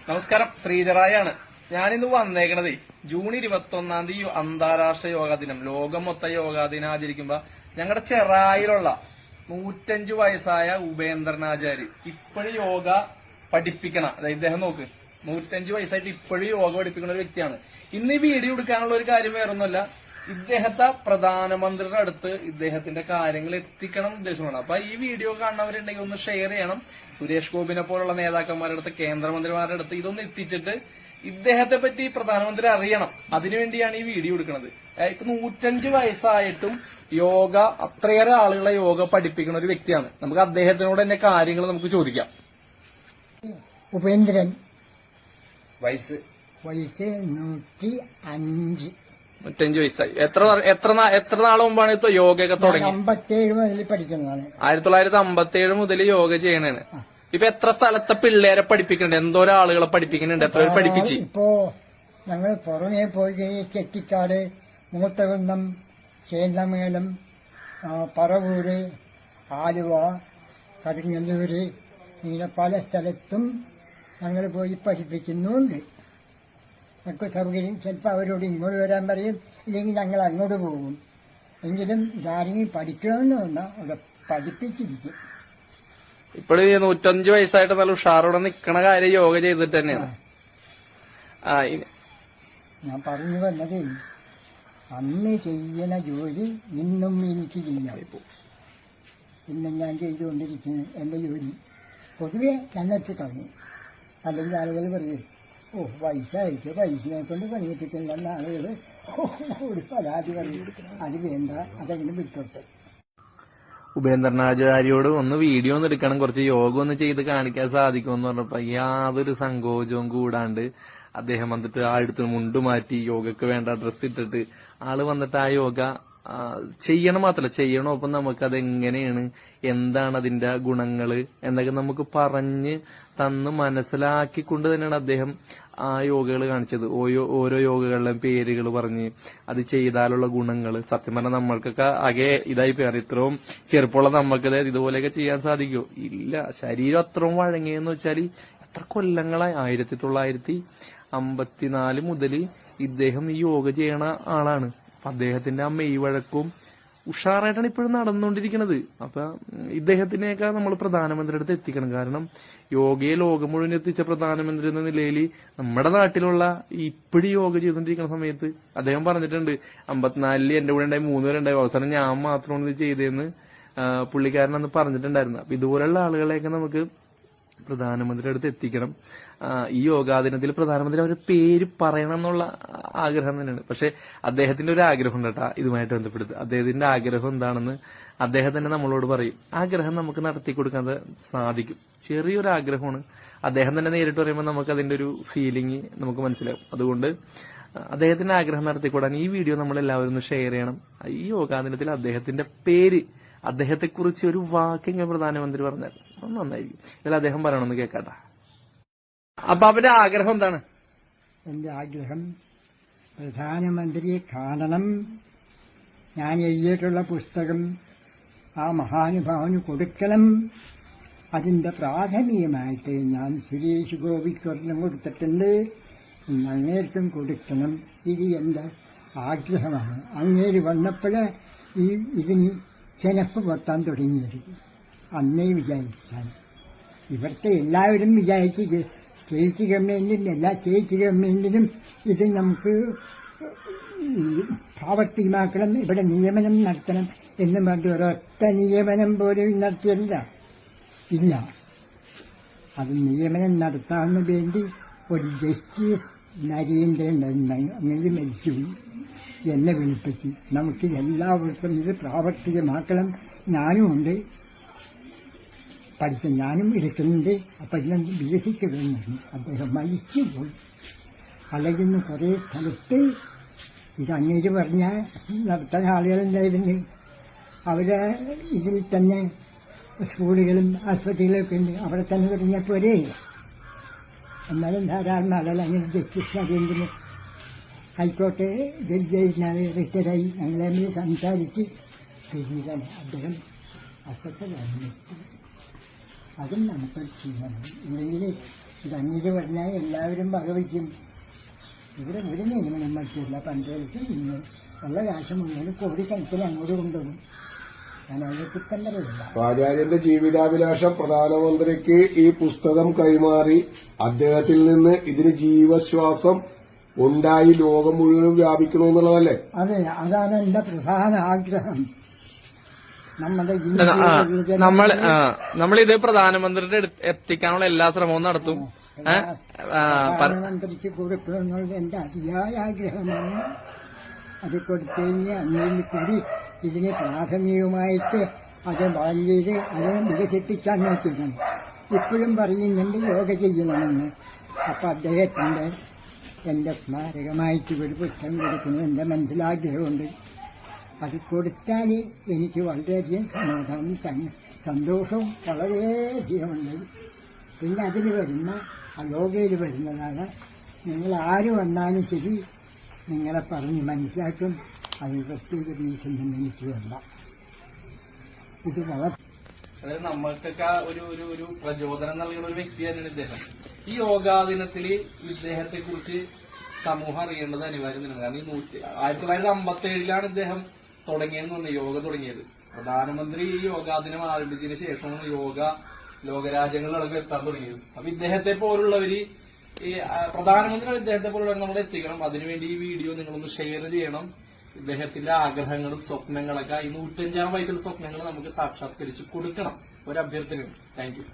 നമസ്കാരം, ശ്രീധറായാണ്. ഞാനിന്ന് വന്നേക്കണത് ജൂൺ 21 തീയതി അന്താരാഷ്ട്ര യോഗാ ദിനം, ലോകം മൊത്തം യോഗാ ദിനം ആചരിക്കുമ്പോ ഞങ്ങളുടെ ചെറായിലുള്ള 105 വയസ്സായ ഉപേന്ദ്രനാചാര്യ ഇപ്പോഴും യോഗ പഠിപ്പിക്കണ, അതായത് ഇദ്ദേഹം നോക്ക് 105 വയസ്സായിട്ട് ഇപ്പോഴും യോഗ പഠിപ്പിക്കുന്ന ഒരു വ്യക്തിയാണ്. ഇന്ന് ഈ വീഡിയോ എടുക്കാനുള്ള ഒരു കാര്യം വേറൊന്നുമല്ല, ഇദ്ദേഹത്തെ പ്രധാനമന്ത്രിയുടെ അടുത്ത് ഇദ്ദേഹത്തിന്റെ കാര്യങ്ങൾ എത്തിക്കണം ഉദ്ദേശമാണ്. അപ്പൊ ഈ വീഡിയോ കാണുന്നവരുണ്ടെങ്കിൽ ഒന്ന് ഷെയർ ചെയ്യണം. സുരേഷ് ഗോപിനെ പോലുള്ള നേതാക്കന്മാരുടെ അടുത്ത്, കേന്ദ്രമന്ത്രിമാരുടെ അടുത്ത് ഇതൊന്ന് എത്തിച്ചിട്ട് ഇദ്ദേഹത്തെ പറ്റി പ്രധാനമന്ത്രി അറിയണം. അതിനുവേണ്ടിയാണ് ഈ വീഡിയോ എടുക്കുന്നത്. ഇപ്പൊ 105 വയസ്സായിട്ടും യോഗ, അത്രയേറെ ആളുകളെ യോഗ പഠിപ്പിക്കുന്ന ഒരു വ്യക്തിയാണ്. നമുക്ക് അദ്ദേഹത്തിനോട് തന്നെ കാര്യങ്ങൾ നമുക്ക് ചോദിക്കാം. ഉപേന്ദ്രൻ, വയസ്സ് 105. 105 വയസ്സായി. എത്ര നാൾ മുമ്പാണ് ഇപ്പൊ യോഗയൊക്കെ തുടങ്ങി? 57 മുതൽ പഠിക്കുന്നതാണ്. 1957 മുതൽ യോഗ ചെയ്യണേണ്. ഇപ്പൊ എത്ര സ്ഥലത്തെ പിള്ളേരെ പഠിപ്പിക്കുന്നുണ്ട്? എന്തോരം ആളുകളെ പഠിപ്പിക്കുന്നുണ്ട്? എത്ര പേര് പഠിപ്പിച്ച്? ഇപ്പോ ഞങ്ങൾ പുറമേ പോയി ചെട്ടിക്കാട്, മൂത്തകുന്നം, ചേന്നമേലം, പറവൂര്, ആലുവ, കടുങ്ങല്ലൂര്, ഇങ്ങനെ പല സ്ഥലത്തും ഞങ്ങൾ പോയി പഠിപ്പിക്കുന്നുണ്ട്. ഞങ്ങൾക്ക് സൗകര്യം, ചിലപ്പോൾ അവരോട് ഇങ്ങോട്ട് വരാൻ പറയും, ഇല്ലെങ്കിൽ ഞങ്ങൾ അങ്ങോട്ട് പോകും. എങ്കിലും ഇതാരെങ്കിലും പഠിക്കണമെന്ന് പറഞ്ഞാൽ അവിടെ പഠിപ്പിച്ചിരിക്കും. ഇപ്പോഴും 105 വയസ്സായിട്ട് നല്ല ഉഷാറോടെ നിക്കണ കാര്യം യോഗ ചെയ്തിട്ട് തന്നെയാണ്. ഞാൻ പറഞ്ഞു വന്നത്, അന്ന് ചെയ്യണ ജോലി ഇന്നും എനിക്ക് ചെയ്യാം. ഇന്നും ഞാൻ ചെയ്തുകൊണ്ടിരിക്കുന്നു എന്റെ ജോലി. പൊതുവെ ഞങ്ങൾക്ക് കളഞ്ഞു. അല്ലെങ്കിൽ ആളുകൾ പറയും, വയസ്സായിട്ട് വയസ്സിനെ കൊണ്ട് പണിയെത്തിക്കുന്ന ആളുകൾ ഒരു പരാതി പറയും. അത് വേണ്ട, അതങ്ങനെ വിട്ടോട്ടെ. ഉപേന്ദ്രനാചാര്യോട് ഒന്ന് വീഡിയോ ഒന്ന് എടുക്കണം, കുറച്ച് യോഗ ഒന്ന് ചെയ്ത് കാണിക്കാൻ സാധിക്കുമെന്ന് പറഞ്ഞപ്പോ യാതൊരു സങ്കോചവും കൂടാണ്ട് അദ്ദേഹം വന്നിട്ട് ആ അടുത്ത് മുണ്ട് മാറ്റി യോഗക്ക് വേണ്ട ഡ്രസ്സ് ഇട്ടിട്ട് ആള് വന്നിട്ട് ആ യോഗ ചെയ്യണം. മാത്രമല്ല ചെയ്യണം, ഒപ്പം നമുക്കത് എങ്ങനെയാണ്, എന്താണ് അതിന്റെ ഗുണങ്ങള് എന്നൊക്കെ നമുക്ക് പറഞ്ഞ് തന്ന് മനസ്സിലാക്കിക്കൊണ്ട് തന്നെയാണ് അദ്ദേഹം ആ യോഗകൾ കാണിച്ചത്. ഓരോ യോഗകളുടെയും പേരുകൾ പറഞ്ഞ് അത് ചെയ്താലുള്ള ഗുണങ്ങൾ. സത്യം പറഞ്ഞാൽ നമ്മൾക്കൊക്കെ ആകെ ഇതായി പേര്, ഇത്രയും ചെറുപ്പമുള്ള നമ്മൾക്ക് ഇതുപോലെയൊക്കെ ചെയ്യാൻ സാധിക്കുമോ? ഇല്ല. ശരീരം അത്രയും വഴങ്ങിയെന്ന് വെച്ചാൽ എത്ര കൊല്ലങ്ങളായി, 1954 മുതൽ ഇദ്ദേഹം ഈ യോഗ ചെയ്യണ ആളാണ്. അദ്ദേഹത്തിന്റെ ആ മെയ് വഴക്കവും ഉഷാറായിട്ടാണ് ഇപ്പോഴും നടന്നുകൊണ്ടിരിക്കുന്നത്. അപ്പൊ ഇദ്ദേഹത്തിനെയൊക്കെ നമ്മൾ പ്രധാനമന്ത്രിയുടെ അടുത്ത് എത്തിക്കണം. കാരണം യോഗയെ ലോകം മുഴുവൻ എത്തിച്ച പ്രധാനമന്ത്രി എന്ന നിലയിൽ നമ്മുടെ നാട്ടിലുള്ള ഇപ്പോഴും യോഗ ചെയ്തുകൊണ്ടിരിക്കുന്ന സമയത്ത് അദ്ദേഹം പറഞ്ഞിട്ടുണ്ട്, 54 എന്റെ കൂടെ ഉണ്ടായി 3 പേരുണ്ടായി, അവസാനം ഞാൻ മാത്രമാണ് ഇത് ചെയ്തതെന്ന് പുള്ളിക്കാരൻ അന്ന് പറഞ്ഞിട്ടുണ്ടായിരുന്നു. അപ്പൊ ഇതുപോലുള്ള ആളുകളെയൊക്കെ നമുക്ക് പ്രധാനമന്ത്രിയുടെ അടുത്ത് എത്തിക്കണം. ഈ യോഗാ ദിനത്തിൽ പ്രധാനമന്ത്രി അവരുടെ പേര് പറയണം എന്നുള്ള ആഗ്രഹം തന്നെയാണ്. പക്ഷെ അദ്ദേഹത്തിന്റെ ഒരു ആഗ്രഹം ഉണ്ട് കേട്ടാ, ഇതുമായിട്ട് ബന്ധപ്പെടുത്തി. അദ്ദേഹത്തിന്റെ ആഗ്രഹം എന്താണെന്ന് അദ്ദേഹം തന്നെ നമ്മളോട് പറയും. ആഗ്രഹം നമുക്ക് നടത്തി കൊടുക്കാൻ സാധിക്കും. ചെറിയൊരു ആഗ്രഹമാണ്. അദ്ദേഹം തന്നെ നേരിട്ട് പറയുമ്പോൾ നമുക്ക് അതിന്റെ ഒരു ഫീലിംഗ് നമുക്ക് മനസ്സിലാവും. അതുകൊണ്ട് അദ്ദേഹത്തിന്റെ ആഗ്രഹം നടത്തിക്കൂടാൻ ഈ വീഡിയോ നമ്മൾ എല്ലാവരും ഒന്ന് ഷെയർ ചെയ്യണം. ഈ യോഗാ ദിനത്തിൽ അദ്ദേഹത്തിന്റെ പേര്, അദ്ദേഹത്തെക്കുറിച്ച് ഒരു വാക്കെങ്കിലും പ്രധാനമന്ത്രി പറഞ്ഞാൽ നന്നായിരിക്കും. ഇതിൽ അദ്ദേഹം പറയണമെന്ന് കേൾക്കാട്ടാ. അപ്പൊ അവന്റെ ആഗ്രഹം എന്താണ്? എന്റെ ആഗ്രഹം പ്രധാനമന്ത്രിയെ കാണണം. ഞാൻ എഴുതിയിട്ടുള്ള പുസ്തകം ആ മഹാനുഭാവന് കൊടുക്കണം. അതിന്റെ പ്രാഥമികമായിട്ട് ഞാൻ സുരേഷ് ഗോപിക്കൊരെണ്ണം കൊടുത്തിട്ടുണ്ട്. അങ്ങേർക്കും കൊടുക്കണം. ഇത് എന്റെ ആഗ്രഹമാണ്. അങ്ങേര് വന്നപ്പോൾ ഇതിന് ചെനപ്പ് പൊട്ടാൻ തുടങ്ങിയത് അന്നേ വിചാരിച്ചാണ്. ഇവിടുത്തെ എല്ലാവരും വിചാരിച്ച് സ്റ്റേറ്റ് ഗവൺമെന്റിനും എല്ലാ സ്റ്റേറ്റ് ഗവൺമെന്റിനും ഇത് നമുക്ക് പ്രാവർത്തികമാക്കണം, ഇവിടെ നിയമനം നടത്തണം എന്ന് പറഞ്ഞിട്ട് ഒരൊറ്റ നിയമനം പോലും നടത്തിയല്ല. ഇല്ല, അത് നിയമനം നടത്താമെന്ന് വേണ്ടി ഒരു ജസ്റ്റിസ് നരേന്ദ്രൻ അങ്ങനെ മരിച്ചുപോയി. എന്നെ വിളിപ്പിച്ച് നമുക്ക് എല്ലാവർക്കും ഇത് പ്രാവർത്തികമാക്കണം. ഞാനും ഉണ്ട്, പഠിച്ച ഞാനും എടുക്കുന്നുണ്ട്. അപ്പം എല്ലാം വികസിക്കണമെന്ന് അദ്ദേഹം മരിച്ചുപോയി. അല്ലെങ്കിൽ കുറേ സ്ഥലത്ത് ഇത് അങ്ങേര് പറഞ്ഞാൽ നടത്താൻ ആളുകളുണ്ടായിരുന്നു. അവരെ ഇതിൽ തന്നെ സ്കൂളുകളും ആശുപത്രികളൊക്കെ ഉണ്ട്, അവിടെ തന്നെ തുടങ്ങിയാൽ പോരേ. എന്നാലും ധാരാളം ആളുകൾ അങ്ങനെ ജസ്റ്റിസ് നരേന്ദ്രൻ ഹൈക്കോട്ടെ ജഡ്ജായി റിട്ടയറായി. ഞങ്ങളെ സംസാരിച്ച് പിന്നീടാണ് അദ്ദേഹം അസത്തരായിരുന്നു. അതും നമുക്ക് ചെയ്യണം. ഇല്ലെങ്കിൽ ഇത് അങ്ങേക്ക് പറഞ്ഞാൽ എല്ലാവരും വകവയ്ക്കും. ഇവിടെ ഒരു നിയമനം പറ്റില്ല. പഞ്ചായത്തും ഇന്ന് നല്ല കാശമുണ്ടെങ്കിൽ കോടിക്കണക്കിന് അങ്ങോട്ട് കൊണ്ടുപോകും. ഞാൻ അതിനെ കുറ്റം പറയില്ല. ആചാര്യന്റെ ജീവിതാഭിലാഷം പ്രധാനമന്ത്രിക്ക് ഈ പുസ്തകം കൈമാറി അദ്ദേഹത്തിൽ നിന്ന് ഇതിന് ജീവശ്വാസം ഉണ്ടായി ലോകം മുഴുവൻ വ്യാപിക്കണമെന്നുള്ളതല്ലേ? അതെ, അതാണ് എന്റെ പ്രധാന ആഗ്രഹം. നമ്മുടെ നമ്മളിത് പ്രധാനമന്ത്രിയുടെ എത്തിക്കാനുള്ള എല്ലാ ശ്രമവും നടത്തും. പ്രധാനമന്ത്രിക്ക് കൊടുക്കണമെന്നുള്ള എന്റെ അതിയായ ആഗ്രഹമാണ്. അത് കൊടുത്തുകഴിഞ്ഞ് അങ്ങനെയും കൂടി ഇതിന് പ്രാഥമികമായിട്ട് അത് വളഞ്ഞത് അതിനെ വികസിപ്പിക്കാൻ നോക്കിയിരുന്നു. ഇപ്പോഴും പറയുന്നുണ്ട് യോഗ ചെയ്യണമെന്ന്. അപ്പൊ അദ്ദേഹത്തിന്റെ എന്റെ സ്മാരകമായിട്ട് ഒരു പുസ്തകം കൊടുക്കുന്നത് എന്റെ മനസ്സിലാഗ്രഹമുണ്ട്. അത് കൊടുത്താൽ എനിക്ക് വളരെയധികം സമാധാനം സന്തോഷവും വളരെയധികമുണ്ട്. പിന്നെ അതിൽ വരുന്ന യോഗയിൽ വരുന്നതാണ്. നിങ്ങൾ ആര് വന്നാലും ശരി നിങ്ങളെ പറഞ്ഞ് മനസ്സിലാക്കും. അത് പ്രത്യേക റീസൺ എനിക്ക് വേണ്ട. ഇത് വളരെ അതായത് നമ്മൾക്കൊക്കെ ഒരു പ്രചോദനം നൽകുന്ന ഒരു വ്യക്തി തന്നെയാണ് ഇദ്ദേഹം. ഈ യോഗാ ദിനത്തില് ഇദ്ദേഹത്തെ കുറിച്ച് സമൂഹം അറിയേണ്ടത് അനിവാര്യം തന്നെയാണ്. കാരണം ഈ 1957 ഇദ്ദേഹം തുടങ്ങിയെന്ന് പറഞ്ഞു യോഗ തുടങ്ങിയത്. പ്രധാനമന്ത്രി ഈ യോഗാ ദിനം ആരംഭിച്ചതിന് ശേഷമാണ് യോഗ ലോകരാജ്യങ്ങളിലടക്കം എത്താൻ തുടങ്ങിയത്. അപ്പൊ ഇദ്ദേഹത്തെ പോലുള്ളവര് ഈ പ്രധാനമന്ത്രി ഇദ്ദേഹത്തെ പോലുള്ളവർ നമ്മൾ എത്തിക്കണം. അതിനുവേണ്ടി ഈ വീഡിയോ നിങ്ങളൊന്ന് ഷെയർ ചെയ്യണം. ഇദ്ദേഹത്തിന്റെ ആഗ്രഹങ്ങളും സ്വപ്നങ്ങളൊക്കെ ഈ 105-ാം വയസ്സിലെ സ്വപ്നങ്ങൾ നമുക്ക് സാക്ഷാത്കരിച്ച് കൊടുക്കണം. ഒരു അഭ്യർത്ഥനയാണ്. Thank you.